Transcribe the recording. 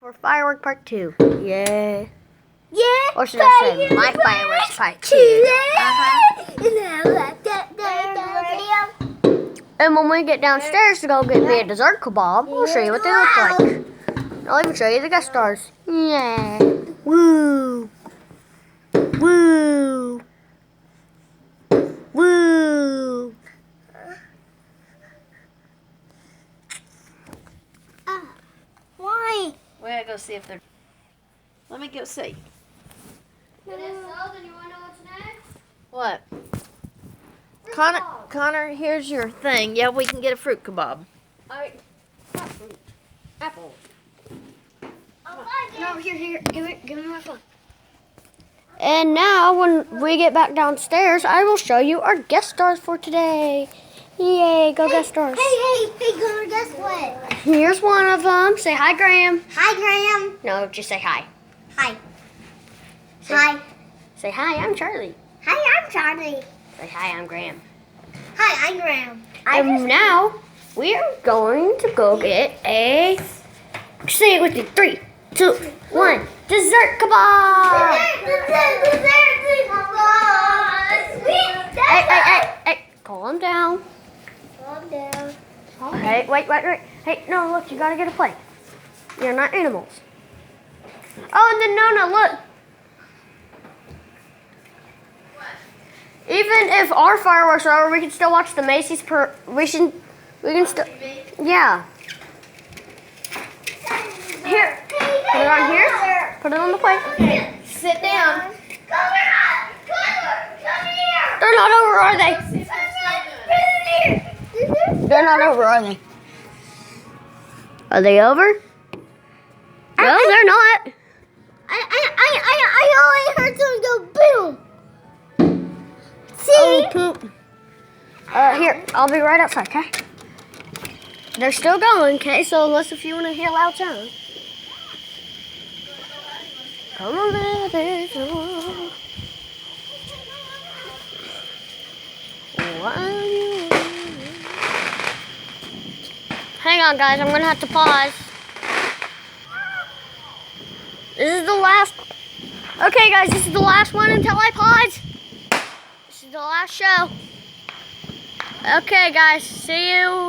For firework part 2. Yeah. Yeah. Or should I say my fireworks part 2? And when we get downstairs to go get me a dessert kebab, we'll show you what they look like. I'll even show you the guest stars. Yeah. Woo. Woo. Woo. Why? We gotta go see if they're... Let me go see. It is so, then you want to know what's next? What? Connor, here's your thing. Yeah, we can get a fruit kebab. Alright. Not fruit. Apple. No, here. Give me my phone. And now, when we get back downstairs, I will show you our guest stars for today. Yay, go guest stars. Hey, Connor, guess what? Here's one of them. Say hi, Graham. Hi, Graham. No, just say hi. Hi. Hi. Say hi, I'm Charlie. Hi, I'm Charlie. Say hi, I'm Graham. Hi, I'm Graham. And now, we are going to go get a... Say it with me. 3, 2, 1. Dessert kebab! Hey. Calm down. Calm down. Hey, wait. Hey, no, look, you gotta get a plate. You're not animals. Oh, and then no, look. Even if our fireworks are over, we can still watch the Macy's we can still, yeah. Here, put it on here, put it on the plate. Okay. Sit down. Come here. They're not over, are they? They're not over, are they? Are they over? No, they're not. I only heard someone go boom. See? Oh, poop. Here, I'll be right outside, okay? They're still going, okay? So unless if you want to hear loud sound. Come on, baby. What are you? Hang on, guys. I'm going to have to pause. This is the last. Okay, guys. This is the last one until I pause. This is the last show. Okay, guys. See you.